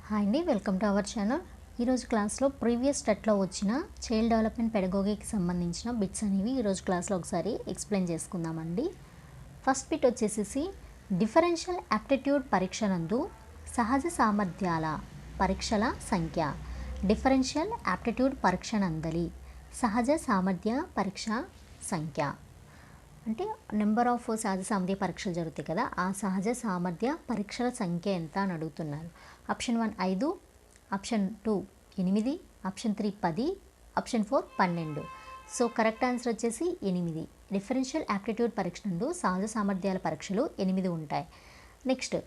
Hi అండి, welcome to our channel. ఈరోజు క్లాస్లో ప్రీవియస్ టెట్లో వచ్చిన చైల్డ్ డెవలప్మెంట్ పెడగోగీకి సంబంధించిన బిట్స్ అనేవి ఈరోజు క్లాస్లో ఒకసారి ఎక్స్ప్లెయిన్ చేసుకుందామండి. ఫస్ట్ బిట్ వచ్చేసి డిఫరెన్షియల్ యాప్టిట్యూడ్ పరీక్ష నందు సహజ సామర్థ్యాల పరీక్షల సంఖ్య. డిఫరెన్షియల్ యాప్టిట్యూడ్ పరీక్ష నందలి సహజ సామర్థ్య పరీక్ష సంఖ్య అంటే నెంబర్ ఆఫ్ సహజ సామర్థ్య పరీక్షలు జరుగుతాయి కదా, ఆ సహజ సామర్థ్య పరీక్షల సంఖ్య ఎంత అని అడుగుతున్నారు. Option 1 5, option 2 8, option 3 10, option 4 12. So correct answer వచ్చేసి 8. డిఫరెన్షియల్ యాప్టిట్యూడ్ పరీక్ష నందు సహజ సామర్థ్యాల పరీక్షలు 8 ఉంటాయి. నెక్స్ట్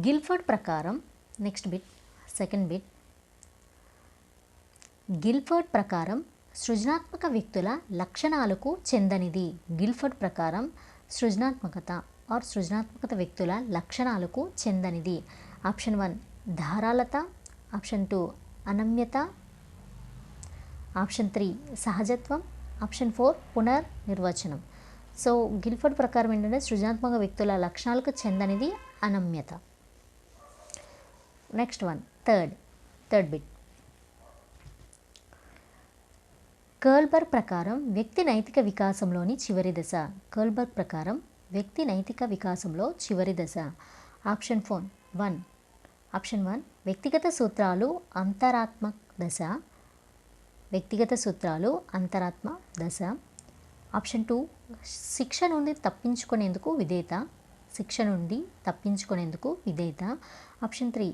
గిల్ఫర్డ్ ప్రకారం, next bit second bit, Guilford ప్రకారం సృజనాత్మక వ్యక్తుల లక్షణాలకు చెందనిది. గిల్ఫర్డ్ ప్రకారం సృజనాత్మకత వ్యక్తుల లక్షణాలకు చెందనిది. ఆప్షన్ 1 ధారాళత, ఆప్షన్ 2 అనమ్యత, ఆప్షన్ 3 సహజత్వం, ఆప్షన్ 4 పునర్నిర్వచనం. సో గిల్ఫర్డ్ ప్రకారం ఏంటంటే సృజనాత్మక వ్యక్తుల లక్షణాలకు చెందనిది అనమ్యత. Next one third bit, Kohlberg ప్రకారం వ్యక్తి నైతిక వికాసంలోని చివరి దశ. కర్ల్బర్గ్ ప్రకారం వ్యక్తి నైతిక వికాసంలో చివరి దశ. ఆప్షన్ 1 వ్యక్తిగత సూత్రాలు అంతరాత్మ దశ. వ్యక్తిగత సూత్రాలు అంతరాత్మ దశ. ఆప్షన్ 2 శిక్ష నుండి తప్పించుకునేందుకు విధేయత. శిక్ష నుండి తప్పించుకునేందుకు విధేయత. ఆప్షన్ 3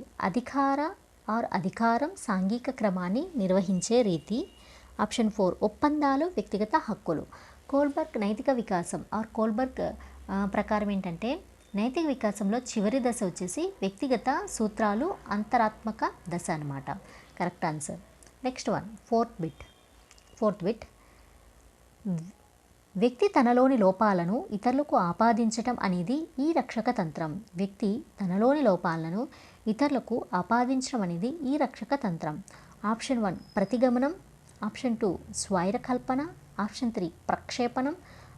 అధికారం సాంఘిక క్రమాన్ని నిర్వహించే రీతి. ఆప్షన్ 4 ఒప్పందాలు వ్యక్తిగత హక్కులు. కోల్బర్గ్ నైతిక వికాసం కోల్బర్గ్ ప్రకారం ఏంటంటే నైతిక వికాసంలో చివరి దశ వచ్చేసి వ్యక్తిగత సూత్రాలు అంతరాత్మక దశ అన్నమాట. Correct answer. Next one fourth bit, వ్యక్తి తనలోని లోపాలను ఇతరులకు ఆపాదించటం అనేది ఈ రక్షక తంత్రం. వ్యక్తి తనలోని లోపాలను ఇతరులకు ఆపాదించడం అనేది ఈ రక్షక తంత్రం. ఆప్షన్ 1 ప్రతిగమనం, ఆప్షన్ 2 స్వైరకల్పన, ఆప్షన్ 3 ప్రక్షేపణం,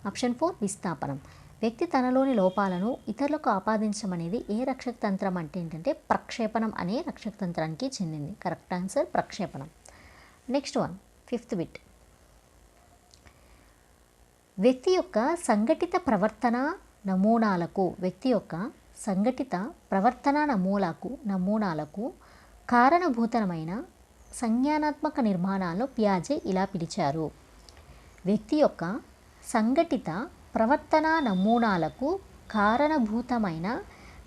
ఆప్షన్ 4 విస్థాపనం. వ్యక్తి తనలోని లోపాలను ఇతరులకు ఆపాదించడం అనేది ఏ రక్షక తంత్రం అంటే ఏంటంటే ప్రక్షేపణం అనే రక్షక తంత్రానికి చెందింది. కరెక్ట్ ఆన్సర్ ప్రక్షేపణం. నెక్స్ట్ వన్ ఫిఫ్త్ బిట్, వ్యక్తి యొక్క సంఘటిత ప్రవర్తన నమూనాలకు కారణభూతమైన సంజ్ఞానాత్మక నిర్మాణాలను పియాజే ఇలా పిలిచారు. వ్యక్తి యొక్క సంఘటిత ప్రవర్తనా నమూనాలకు కారణభూతమైన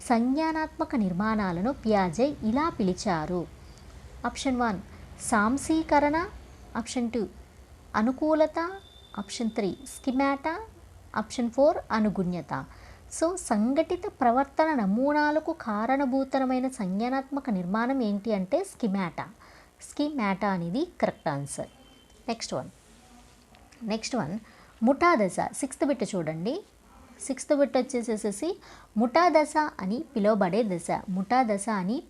సంజ్ఞానాత్మక నిర్మాణాలను పియాజే ఇలా పిలిచారు. ఆప్షన్ 1 సాంశీకరణ, ఆప్షన్ 2 అనుకూలత, ఆప్షన్ 3 స్కిమాటా, ఆప్షన్ 4 అనుగుణ్యత. సో సంఘటిత ప్రవర్తన నమూనాలకు కారణభూతమైన సంజ్ఞానాత్మక నిర్మాణం ఏంటి అంటే స్కిమాటా అనేది కరెక్ట్ ఆన్సర్. నెక్స్ట్ వన్ ముఠా దశ. సిక్స్త్ బిట్ చూడండి. సిక్స్త్ బిట్ వచ్చేసేసి ముఠా దశ అని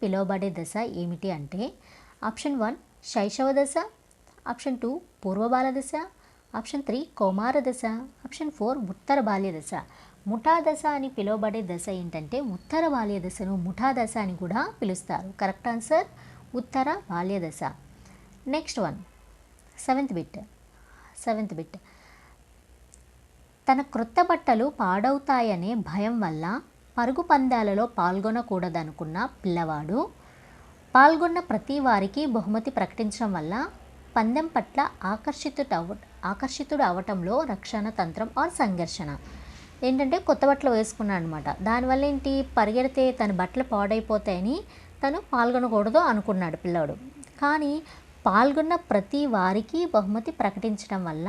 పిలువబడే దశ ఏమిటి అంటే ఆప్షన్ 1 శైశవ దశ, ఆప్షన్ 2 పూర్వబాల దశ, ఆప్షన్ 3 కౌమార దశ, ఆప్షన్ 4 ఉత్తర బాల్య దశ. ముఠా దశ అని పిలువబడే దశ ఏంటంటే ఉత్తర బాల్య దశను ముఠా దశ అని కూడా పిలుస్తారు. కరెక్ట్ ఆన్సర్ ఉత్తర బాల్య దశ. నెక్స్ట్ వన్ సెవెంత్ బిట్, తన క్రొత్త బట్టలు పాడవుతాయనే భయం వల్ల పరుగు పందాలలో పాల్గొనకూడదనుకున్న పిల్లవాడు పాల్గొన్న ప్రతి వారికి బహుమతి ప్రకటించడం వల్ల పందెం పట్ల ఆకర్షితుడు అవటంలో రక్షణ తంత్రం సంఘర్షణ. ఏంటంటే కొత్త బట్టలు వేసుకున్నాడు అనమాట. దానివల్ల ఏంటి, పరిగెడితే తన బట్టలు పాడైపోతాయని తను పాల్గొనకూడదు అనుకున్నాడు పిల్లాడు. కానీ పాల్గొన్న ప్రతి వారికి బహుమతి ప్రకటించడం వల్ల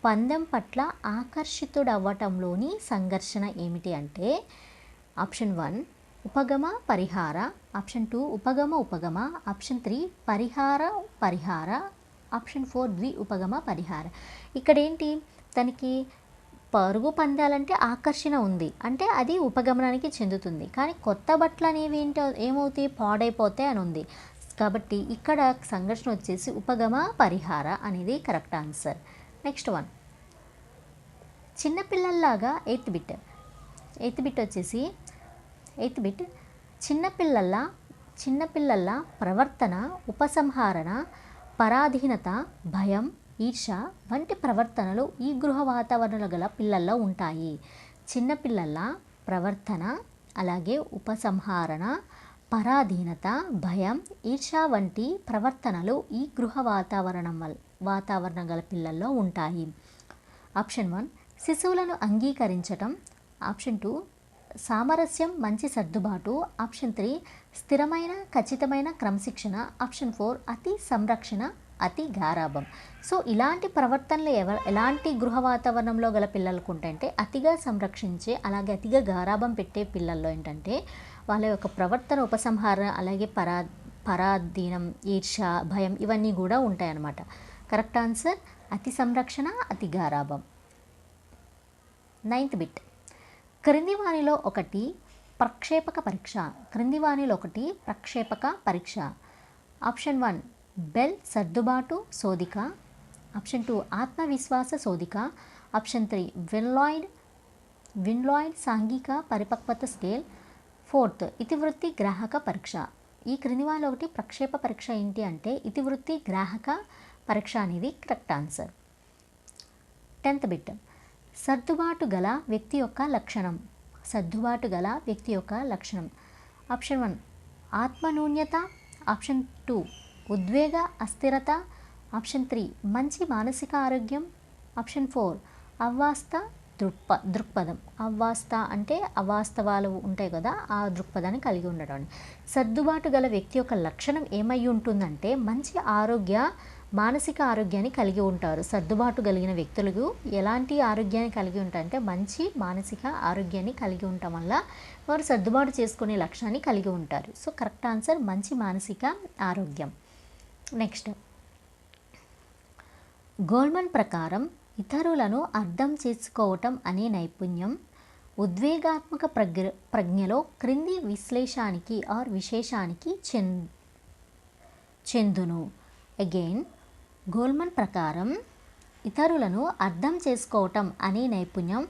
పందెం పట్ల ఆకర్షితుడవ్వటంలోని సంఘర్షణ ఏమిటి అంటే ఆప్షన్ 1 ఉపగమ పరిహార, ఆప్షన్ 2 ఉపగమ, ఆప్షన్ 3 పరిహార, ఆప్షన్ 4 ద్వి ఉపగమ పరిహార. ఇక్కడ ఏంటి, తనకి పరుగు పందాలంటే ఆకర్షణ ఉంది అంటే అది ఉపగమనానికి చెందుతుంది. కానీ కొత్త బట్టలు అనేవి ఏమవుతాయి, పాడైపోతాయి అని ఉంది. కాబట్టి ఇక్కడ సంఘర్షణ వచ్చేసి ఉపగమ పరిహార అనేది కరెక్ట్ ఆన్సర్. నెక్స్ట్ వన్ చిన్నపిల్లల్లాగా ఎయిత్ బిట్ వచ్చేసి చిన్నపిల్లల్లా చిన్నపిల్లల ప్రవర్తన ఉపసంహరణ, పరాధీనత, భయం, ఈర్ష వంటి ప్రవర్తనలు ఈ గృహ వాతావరణంలో గల పిల్లల్లో ఉంటాయి. చిన్నపిల్లల ప్రవర్తన, అలాగే ఉపసంహరణ, పరాధీనత, భయం, ఈర్ష వంటి ప్రవర్తనలు ఈ గృహ వాతావరణం గల పిల్లల్లో ఉంటాయి. ఆప్షన్ 1 శిశువులను అంగీకరించటం. ఆప్షన్ 2 సామరస్యం, మంచి సర్దుబాటు. ఆప్షన్ 3 స్థిరమైన ఖచ్చితమైన క్రమశిక్షణ. ఆప్షన్ 4 అతి సంరక్షణ, అతి గారాబం. సో ఇలాంటి ప్రవర్తనలు ఎలాంటి గృహ వాతావరణంలో గల పిల్లలకు ఉంటాయంటే అతిగా సంరక్షించే, అలాగే అతిగా గారాబం పెట్టే పిల్లల్లో ఏంటంటే వాళ్ళ యొక్క ప్రవర్తన ఉపసంహారణ, అలాగే పరాధీనం, ఈర్ష, భయం ఇవన్నీ కూడా ఉంటాయన్నమాట. కరెక్ట్ ఆన్సర్ అతి సంరక్షణ, అతి గారాబం. 9th bit. క్రింది వానిలో ఒకటి ప్రక్షేపక పరీక్ష. క్రింది వానిలో ఒకటి ప్రక్షేపక పరీక్ష. ఆప్షన్ 1 బెల్ సర్దుబాటు శోధిక. ఆప్షన్ 2 ఆత్మవిశ్వాస శోధిక. ఆప్షన్ 3 విన్లాయిడ్ సాంఘిక పరిపక్వత స్కేల్. 4th ఇతివృత్తి గ్రాహక పరీక్ష. ఈ క్రింది వానిలో ఒకటి ప్రక్షేప పరీక్ష ఏంటి అంటే ఇతివృత్తి గ్రాహక పరీక్ష అనేది కరెక్ట్ ఆన్సర్. 10th bit. సర్దుబాటు గల వ్యక్తి యొక్క లక్షణం. సర్దుబాటు గల వ్యక్తి యొక్క లక్షణం. ఆప్షన్ 1 ఆత్మన్యూన్యత. ఆప్షన్ 2 ఉద్వేగ అస్థిరత. ఆప్షన్ 3 మంచి మానసిక ఆరోగ్యం. ఆప్షన్ 4 అవాస్త దృక్పథం. అవాస్త అంటే అవాస్తవాలు ఉంటాయి కదా, ఆ దృక్పథాన్ని కలిగి ఉండడం. సర్దుబాటు గల వ్యక్తి యొక్క లక్షణం ఏమై ఉంటుందంటే మంచి మానసిక ఆరోగ్యాన్ని కలిగి ఉంటారు. సర్దుబాటు కలిగిన వ్యక్తులకు ఎలాంటి ఆరోగ్యాన్ని కలిగి ఉంటారంటే మంచి మానసిక ఆరోగ్యాన్ని కలిగి ఉండటం వల్ల వారు సర్దుబాటు చేసుకునే లక్ష్యాన్ని కలిగి ఉంటారు. సో కరెక్ట్ ఆన్సర్ మంచి మానసిక ఆరోగ్యం. నెక్స్ట్, గోల్మన్ ప్రకారం ఇతరులను అర్థం చేసుకోవటం అనే నైపుణ్యం ఉద్వేగాత్మక ప్రజ్ఞలో క్రింది విశ్లేషానికి ఆర్ విశేషానికి చెందును. అగైన్, గోల్మన్ ప్రకారం ఇతరులను అర్థం చేసుకోవటం అనే నైపుణ్యం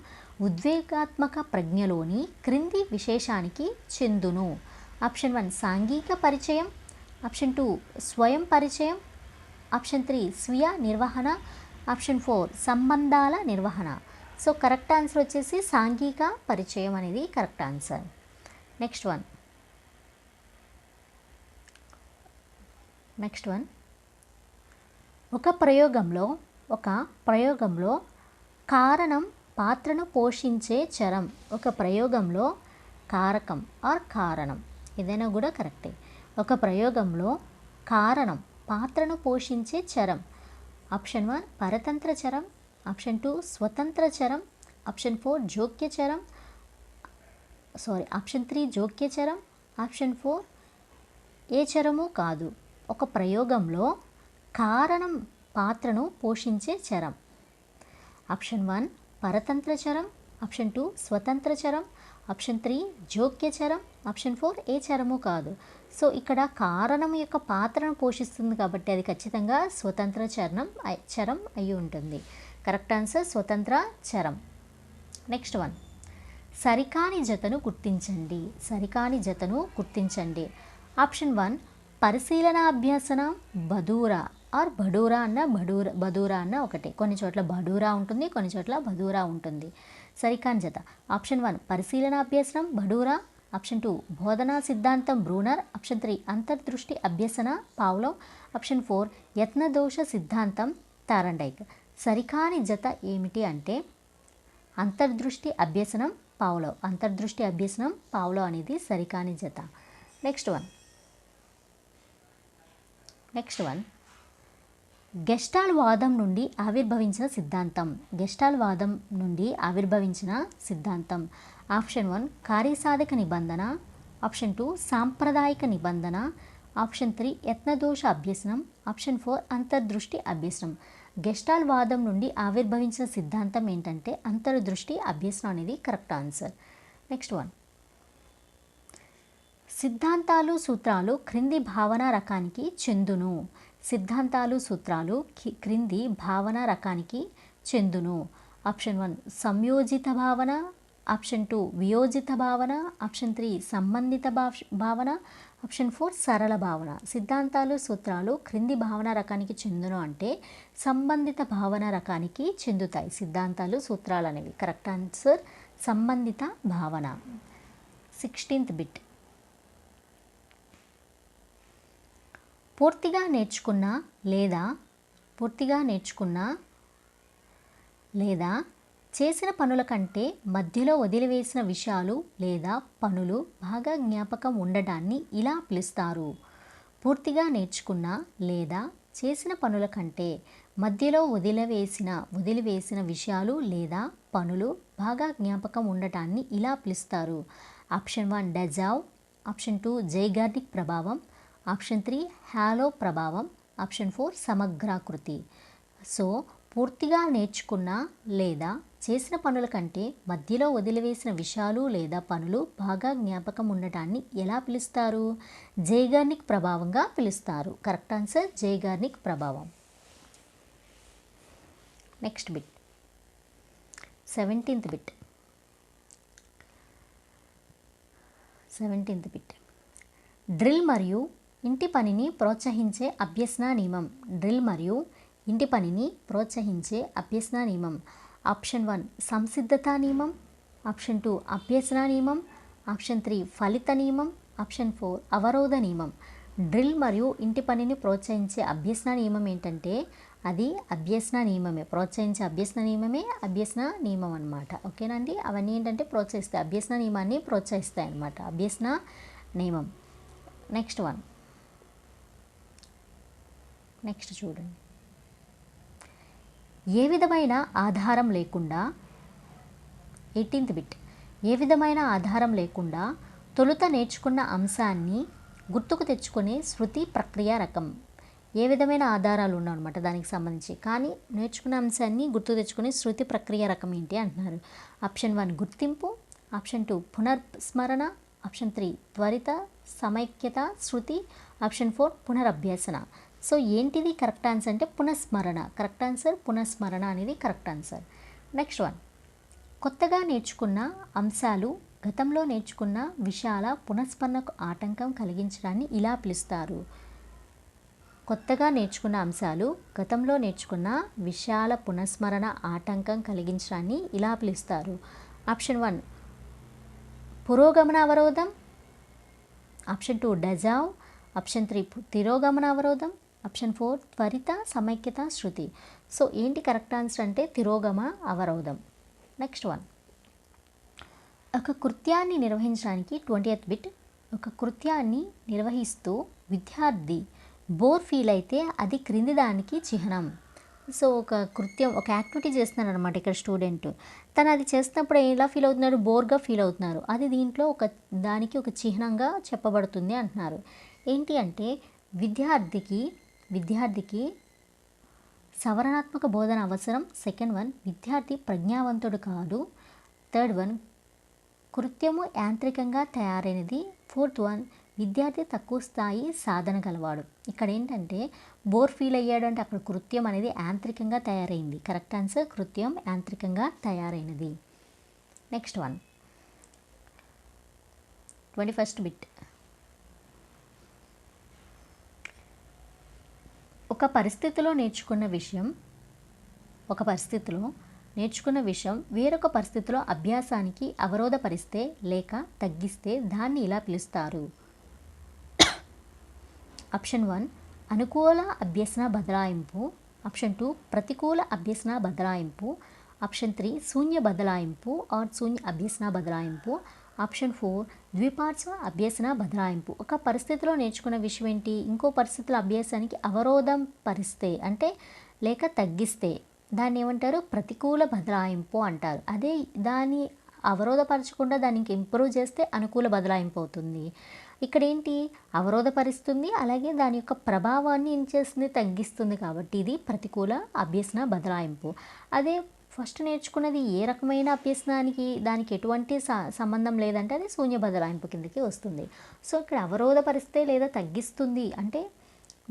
ఉద్వేగాత్మక ప్రజ్ఞలోని క్రింది విశేషానికి చెందును. ఆప్షన్ 1 సాంఘిక పరిచయం. ఆప్షన్ 2 స్వయం పరిచయం. ఆప్షన్ 3 స్వీయ నిర్వహణ. ఆప్షన్ 4 సంబంధాల నిర్వహణ. సో కరెక్ట్ ఆన్సర్ వచ్చేసి సాంఘిక పరిచయం అనేది కరెక్ట్ ఆన్సర్. నెక్స్ట్ వన్ ఒక ప్రయోగంలో కారణం పాత్రను పోషించే చరం. ఒక ప్రయోగంలో కారకం ఆర్ కారణం ఏదైనా కూడా కరెక్టే. ఒక ప్రయోగంలో కారణం పాత్రను పోషించే చరం. ఆప్షన్ 1 పరతంత్ర చరం. ఆప్షన్ 2 స్వతంత్ర చరం. ఆప్షన్ 4 ఆప్షన్ 3 జోక్య చరం. ఆప్షన్ 4 ఏ చరము కాదు. ఒక ప్రయోగంలో కారణం పాత్రను పోషించే చరం. ఆప్షన్ 1 పరతంత్ర చరం. ఆప్షన్ 2 స్వతంత్ర చరం. ఆప్షన్ 3 జోక్య చరం. ఆప్షన్ 4 ఏ చరము కాదు. సో ఇక్కడ కారణం యొక్క పాత్రను పోషిస్తుంది కాబట్టి అది ఖచ్చితంగా స్వతంత్ర చరం అయి ఉంటుంది. కరెక్ట్ ఆన్సర్ స్వతంత్ర చరం. నెక్స్ట్ వన్, సరికాని జతను గుర్తించండి. ఆప్షన్ 1 పరిశీలన అభ్యసన బదూరా ఆర్ బడూరా అన్న ఒకటే. కొన్ని చోట్ల బడూరా ఉంటుంది, కొన్ని చోట్ల బదూరా ఉంటుంది. సరికాని జత. ఆప్షన్ 1 పరిశీలన అభ్యసనం బడూరా. ఆప్షన్ 2 బోధనా సిద్ధాంతం బ్రూనర్. ఆప్షన్ 3 అంతర్దృష్టి అభ్యసన పావ్లోవ్. ఆప్షన్ 4 యత్నదోష సిద్ధాంతం తారండైక్. సరికాని జత ఏమిటి అంటే అంతర్దృష్టి అభ్యసనం పావ్లోవ్ అనేది సరికాని జత. నెక్స్ట్ వన్ గెస్టాల్ వాదం నుండి ఆవిర్భవించిన సిద్ధాంతం. ఆప్షన్ 1 కార్యసాధక నిబంధన. ఆప్షన్ 2 సాంప్రదాయిక నిబంధన. ఆప్షన్ 3 యత్నదోష అభ్యసనం. ఆప్షన్ 4 అంతర్దృష్టి అభ్యసనం. గెస్టాల్ వాదం నుండి ఆవిర్భవించిన సిద్ధాంతం ఏంటంటే అంతర్దృష్టి అభ్యసనం అనేది కరెక్ట్ ఆన్సర్. నెక్స్ట్ వన్, సిద్ధాంతాలు సూత్రాలు క్రింది భావన రకానికి చెందును. క్రింది భావన రకానికి చెందును. ఆప్షన్ 1 సంయోజిత భావన. ఆప్షన్ 2 వియోజిత భావన. ఆప్షన్ 3 సంబంధిత భావన. ఆప్షన్ 4 సరళ భావన. సిద్ధాంతాలు సూత్రాలు క్రింది భావన రకానికి చెందును అంటే సంబంధిత భావన రకానికి చెందుతాయి. సిద్ధాంతాలు సూత్రాలు అనేవి. కరెక్ట్ ఆన్సర్ సంబంధిత భావన. 16th bit. పూర్తిగా నేర్చుకున్న లేదా చేసిన పనుల కంటే మధ్యలో వదిలివేసిన విషయాలు లేదా పనులు బాగా జ్ఞాపకం ఉండడాన్ని ఇలా పిలుస్తారు. పూర్తిగా నేర్చుకున్న లేదా చేసిన పనుల కంటే మధ్యలో వదిలివేసిన విషయాలు లేదా పనులు బాగా జ్ఞాపకం ఉండటాన్ని ఇలా పిలుస్తారు. ఆప్షన్ 1 డెజావ్, ఆప్షన్ 2 జైగార్నిక్ ప్రభావం, ఆప్షన్ 3 హాలో ప్రభావం, ఆప్షన్ 4 సమగ్రాకృతి. సో పూర్తిగా నేర్చుకున్న లేదా చేసిన పనుల కంటే మధ్యలో వదిలివేసిన విషయాలు లేదా పనులు బాగా జ్ఞాపకం ఉండటాన్ని ఎలా పిలుస్తారు? జైగార్నిక్ ప్రభావంగా పిలుస్తారు. కరెక్ట్ ఆన్సర్ జైగార్నిక్ ప్రభావం. Next bit 17th bit. 17th bit. Drill మరియు ఇంటి పనిని ప్రోత్సహించే అభ్యసన నియమం. డ్రిల్ మరియు ఇంటి పనిని ప్రోత్సహించే అభ్యసన నియమం. ఆప్షన్ 1 సంసిద్ధత నియమం, ఆప్షన్ 2 అభ్యసన నియమం, ఆప్షన్ 3 ఫలిత నియమం, ఆప్షన్ 4 అవరోధ నియమం. డ్రిల్ మరియు ఇంటి పనిని ప్రోత్సహించే అభ్యసన నియమం ఏంటంటే అది అభ్యసన నియమమే. ప్రోత్సహించే అభ్యసన నియమమే అభ్యసన నియమం అనమాట. ఓకేనండి. అవన్నీ ఏంటంటే ప్రోత్సహిస్తాయి, అభ్యసన నియమాన్ని ప్రోత్సహిస్తాయి అన్నమాట. అభ్యసన నియమం. నెక్స్ట్ చూడండి. ఏ విధమైన ఆధారం లేకుండా 18th బిట్. ఏ విధమైన ఆధారం లేకుండా తొలుత నేర్చుకున్న అంశాన్ని గుర్తుకు తెచ్చుకునే శృతి ప్రక్రియ రకం. ఏ విధమైన ఆధారాలు ఉన్నాయన్నమాట దానికి సంబంధించి, కానీ నేర్చుకున్న అంశాన్ని గుర్తు తెచ్చుకునే శృతి ప్రక్రియ రకం ఏంటి అంటున్నారు. ఆప్షన్ 1 గుర్తింపు, ఆప్షన్ 2 పునర్స్మరణ, ఆప్షన్ 3 త్వరిత సమైక్యత శృతి, ఆప్షన్ 4 పునరభ్యసన. సో ఏంటిది కరెక్ట్ ఆన్సర్ అంటే పునఃస్మరణ. కరెక్ట్ ఆన్సర్ పునఃస్మరణ అనేది కరెక్ట్ ఆన్సర్. నెక్స్ట్ కొత్తగా నేర్చుకున్న అంశాలు గతంలో నేర్చుకున్న విషయాల పునఃస్మరణకు ఆటంకం కలిగించడాన్ని ఇలా పిలుస్తారు. కొత్తగా నేర్చుకున్న అంశాలు గతంలో నేర్చుకున్న విషయాల పునఃస్మరణ ఆటంకం కలిగించడాన్ని ఇలా పిలుస్తారు. ఆప్షన్ 1 పురోగమన అవరోధం, ఆప్షన్ 2 డెజావ్, ఆప్షన్ 3 తిరోగమన అవరోధం, ఆప్షన్ 4 త్వరిత సమైక్యత శృతి. సో ఏంటి కరెక్ట్ ఆన్సర్ అంటే తిరోగమ అవరోధం. నెక్స్ట్ ఒక కృత్యాన్ని నిర్వహించడానికి 20th బిట్. ఒక కృత్యాన్ని నిర్వహిస్తూ విద్యార్థి బోర్ ఫీల్ అయితే అది క్రింది దానికి చిహ్నం. సో ఒక యాక్టివిటీ చేస్తున్నారు అనమాట ఇక్కడ స్టూడెంట్. తను అది చేస్తున్నప్పుడు ఎలా ఫీల్ అవుతున్నారు? బోర్గా ఫీల్ అవుతున్నారు. అది దీంట్లో దానికి ఒక చిహ్నంగా చెప్పబడుతుంది అంటున్నారు. ఏంటి అంటే విద్యార్థికి సవరణాత్మక బోధన అవసరం. సెకండ్ విద్యార్థి ప్రజ్ఞావంతుడు కాదు. థర్డ్ కృత్యము యాంత్రికంగా తయారైనది. ఫోర్త్ విద్యార్థి తక్కువ స్థాయి సాధన గలవాడు. ఇక్కడ ఏంటంటే బోర్ ఫీల్ అయ్యాడు అంటే అక్కడ కృత్యం అనేది యాంత్రికంగా తయారైంది. కరెక్ట్ ఆన్సర్ కృత్యం యాంత్రికంగా తయారైనది. Next 21st bit. ఒక పరిస్థితిలో నేర్చుకున్న విషయం వేరొక పరిస్థితిలో అభ్యాసానికి అవరోధపరిస్తే లేక తగ్గిస్తే దాన్ని ఇలా పిలుస్తారు. ఆప్షన్ 1 అనుకూల అభ్యసన బదలాయింపు, ఆప్షన్ 2 ప్రతికూల అభ్యసన బదలాయింపు, ఆప్షన్ 3 శూన్య బదలాయింపు ఆర్ శూన్య అభ్యసన బదలాయింపు, ఆప్షన్ 4 ద్విపార్శ్వ అభ్యసన బదలాయింపు. ఒక పరిస్థితిలో నేర్చుకున్న విషయం ఏంటి, ఇంకో పరిస్థితుల అభ్యాసానికి అవరోధం పరిస్తే అంటే లేక తగ్గిస్తే దాన్ని ఏమంటారు? ప్రతికూల బదలాయింపు అంటారు. అదే దాన్ని అవరోధపరచకుండా దానికి ఇంప్రూవ్ చేస్తే అనుకూల బదలాయింపు అవుతుంది. ఇక్కడ ఏంటి? అవరోధపరుస్తుంది, అలాగే దాని యొక్క ప్రభావాన్ని ఏం చేస్తుంది? తగ్గిస్తుంది. కాబట్టి ఇది ప్రతికూల అభ్యసన బదలాయింపు. అదే ఫస్ట్ నేర్చుకున్నది ఏ రకమైన అభ్యసనానికి దానికి ఎటువంటి సంబంధం లేదంటే అది శూన్య బదలాయింపు కిందకి వస్తుంది. సో ఇక్కడ అవరోధపరిస్తే లేదా తగ్గిస్తుంది అంటే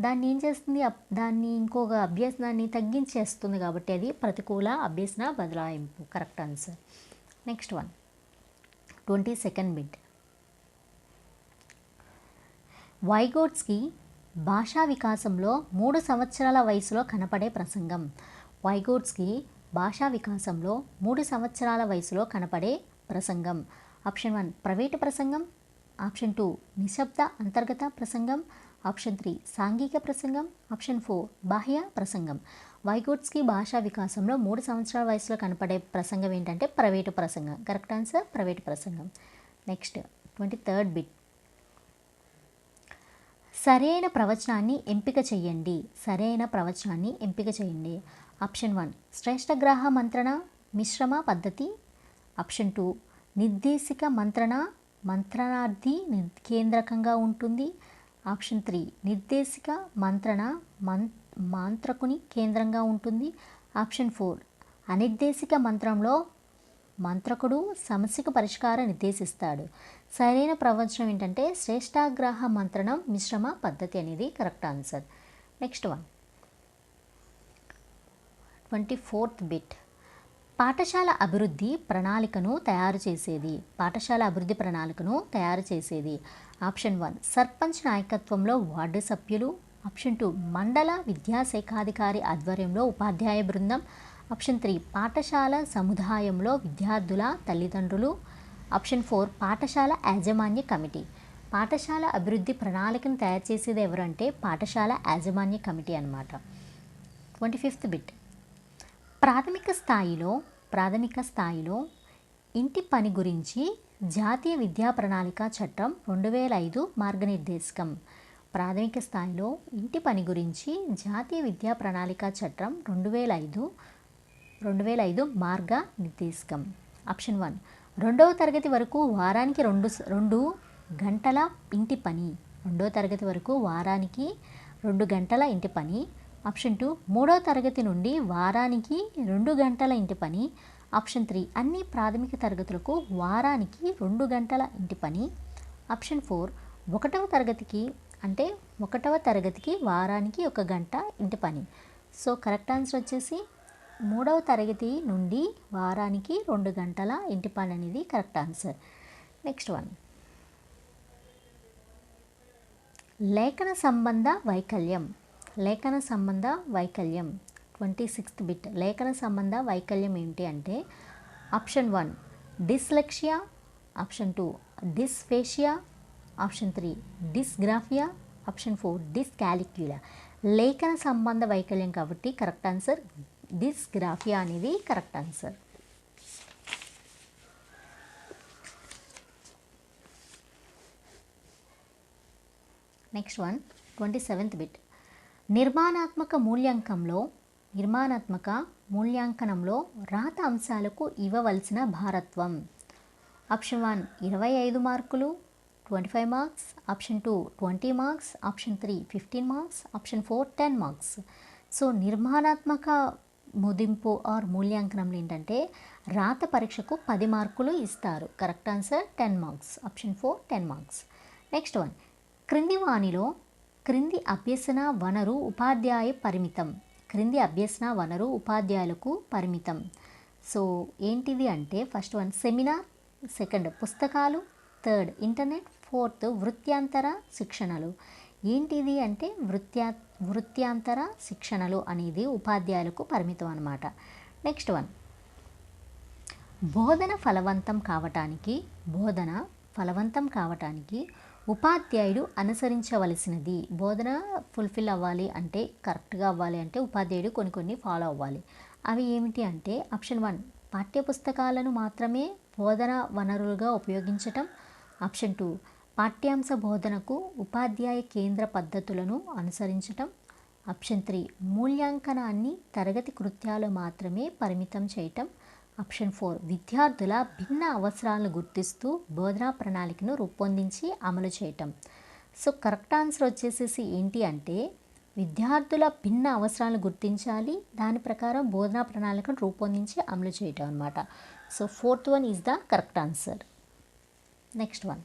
దాన్ని ఏం చేస్తుంది? దాన్ని ఇంకొక అభ్యసనాన్ని తగ్గించేస్తుంది. కాబట్టి అది ప్రతికూల అభ్యసన బదలాయింపు. Correct answer. Next 22nd bit. Vygotsky భాషా వికాసంలో 3 సంవత్సరాల వయసులో కనపడే ప్రసంగం. వైగోట్స్కి భాషా వికాసంలో 3 సంవత్సరాల వయసులో కనపడే ప్రసంగం. ఆప్షన్ 1 ప్రైవేటు ప్రసంగం, ఆప్షన్ 2 నిశ్శబ్ద అంతర్గత ప్రసంగం, ఆప్షన్ 3 సాంఘిక ప్రసంగం, ఆప్షన్ 4 బాహ్య ప్రసంగం. వైగోట్స్కి భాషా వికాసంలో 3 సంవత్సరాల వయసులో కనపడే ప్రసంగం ఏంటంటే ప్రైవేటు ప్రసంగం. కరెక్ట్ ఆన్సర్ ప్రైవేటు ప్రసంగం. Next 23rd bit. సరైన ప్రవచనాన్ని ఎంపిక చేయండి. సరైన ప్రవచనాన్ని ఎంపిక చేయండి. ఆప్షన్ 1 శ్రేష్టగ్రాహ మంత్రణ మిశ్రమ పద్ధతి, ఆప్షన్ 2 నిర్దేశిక మంత్రణ మంత్రణార్థి కేంద్రకంగా ఉంటుంది, ఆప్షన్ 3 నిర్దేశిక మంత్రణ మాంత్రకుని కేంద్రంగా ఉంటుంది, ఆప్షన్ 4 అనిర్దేశిక మంత్రంలో మంత్రకుడు సమస్యకు పరిష్కారం నిర్దేశిస్తాడు. సరైన ప్రవచనం ఏంటంటే శ్రేష్టాగ్రహ మంత్రణం మిశ్రమ పద్ధతి అనేది correct answer. Next 24th bit. పాఠశాల అభివృద్ధి ప్రణాళికను తయారు చేసేది. పాఠశాల అభివృద్ధి ప్రణాళికను తయారు చేసేది. ఆప్షన్ 1 సర్పంచ్ నాయకత్వంలో వార్డు సభ్యులు, ఆప్షన్ 2 మండల విద్యాశాఖాధికారి ఆధ్వర్యంలో ఉపాధ్యాయ బృందం, ఆప్షన్ 3 పాఠశాల సముదాయంలో విద్యార్థుల తల్లిదండ్రులు, ఆప్షన్ 4 పాఠశాల యాజమాన్య కమిటీ. పాఠశాల అభివృద్ధి ప్రణాళికను తయారు చేసేది ఎవరంటే పాఠశాల యాజమాన్య కమిటీ అన్నమాట. 25th bit. ప్రాథమిక స్థాయిలో ఇంటి పని గురించి జాతీయ విద్యా ప్రణాళిక చట్టం 2005 మార్గనిర్దేశకం. ప్రాథమిక స్థాయిలో ఇంటి పని గురించి జాతీయ విద్యా ప్రణాళిక చట్టం 2005 మార్గనిర్దేశకం. ఆప్షన్ 1 2వ తరగతి వరకు వారానికి 2 గంటల ఇంటి పని. 2వ తరగతి వరకు వారానికి 2 గంటల ఇంటి పని. ఆప్షన్ 2 3వ తరగతి నుండి వారానికి 2 గంటల ఇంటి పని. ఆప్షన్ 3 అన్ని ప్రాథమిక తరగతులకు వారానికి 2 గంటల ఇంటి పని. ఆప్షన్ 4 1వ తరగతికి వారానికి 1 గంట ఇంటి పని. సో కరెక్ట్ ఆన్సర్ వచ్చేసి 3వ తరగతి నుండి వారానికి 2 గంటల ఇంటి పని అనేది కరెక్ట్ ఆన్సర్. నెక్స్ట్ 1 లేఖన సంబంధ వైకల్యం. 26th bit. లేఖన సంబంధ వైకల్యం ఏంటి అంటే option 1 dyslexia, option 2 dysphasia, option 3 dysgraphia, option 4 dyscalculia. లేఖన సంబంధ వైకల్యం కాబట్టి కరెక్ట్ ఆన్సర్ డిస్గ్రాఫియా అనేది correct answer. Next 27th bit. నిర్మాణాత్మక మూల్యాంకనంలో రాత అంశాలకు ఇవ్వవలసిన భారత్వం. ఆప్షన్ 1 25 మార్కులు 25 marks, option 2 20 marks, option 3 15 marks, option 4 10 marks. So నిర్మాణాత్మక ముదింపు ఆర్ మూల్యాంకనంలో ఏంటంటే రాత పరీక్షకు 10 మార్కులు ఇస్తారు. Correct answer 10 marks. Option 4 10 marks. Next 1 క్రింది అభ్యసన వనరు ఉపాధ్యాయ పరిమితం. క్రింది అభ్యసన వనరు ఉపాధ్యాయులకు పరిమితం. సో ఏంటిది అంటే ఫస్ట్ 1 సెమినార్, సెకండ్ పుస్తకాలు, థర్డ్ ఇంటర్నెట్, ఫోర్త్ వృత్యాంతర శిక్షణలు. ఏంటిది అంటే వృత్యాంతర శిక్షణలు అనేది ఉపాధ్యాయులకు పరిమితం అన్నమాట. నెక్స్ట్ 1 బోధన ఫలవంతం కావటానికి ఉపాధ్యాయుడు అనుసరించవలసినది. బోధన ఫుల్ఫిల్ అవ్వాలి అంటే కరెక్ట్గా అవ్వాలి అంటే ఉపాధ్యాయుడు కొన్ని ఫాలో అవ్వాలి. అవి ఏమిటి అంటే ఆప్షన్ 1 పాఠ్యపుస్తకాలను మాత్రమే బోధన వనరులుగా ఉపయోగించటం, ఆప్షన్ 2 పాఠ్యాంశ బోధనకు ఉపాధ్యాయ కేంద్ర పద్ధతులను అనుసరించటం, ఆప్షన్ 3 మూల్యాంకనాన్ని తరగతి కృత్యాలు మాత్రమే పరిమితం చేయటం, ఆప్షన్ 4 విద్యార్థుల భిన్న అవసరాలను గుర్తిస్తూ బోధనా ప్రణాళికను రూపొందించి అమలు చేయటం. సో కరెక్ట్ ఆన్సర్ వచ్చేసేసి ఏంటి అంటే విద్యార్థుల భిన్న అవసరాలను గుర్తించాలి, దాని ప్రకారం బోధనా ప్రణాళికను రూపొందించి అమలు చేయటం అన్నమాట. So 4th one is the correct answer. Next 1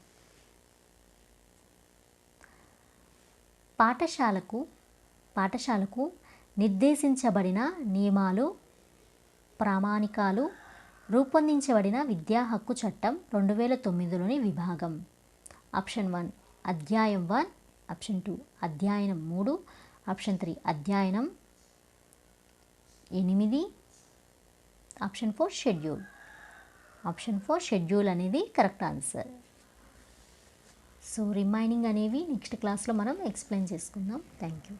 పాఠశాలకు నిర్దేశించబడిన నియమాలు, ప్రామాణికాలు, రూపొందించబడిన విద్యా హక్కు చట్టం 2009లోని విభాగం. ఆప్షన్ 1 అధ్యాయం 1, ఆప్షన్ 2 అధ్యయనం 3, ఆప్షన్ 3 అధ్యయనం 8, ఆప్షన్ 4 షెడ్యూల్. ఆప్షన్ 4 షెడ్యూల్ అనేది కరెక్ట్ ఆన్సర్. సో రిమైనింగ్ అనేవి నెక్స్ట్ క్లాస్లో మనం ఎక్స్ప్లెయిన్ చేసుకుందాం. Thank you.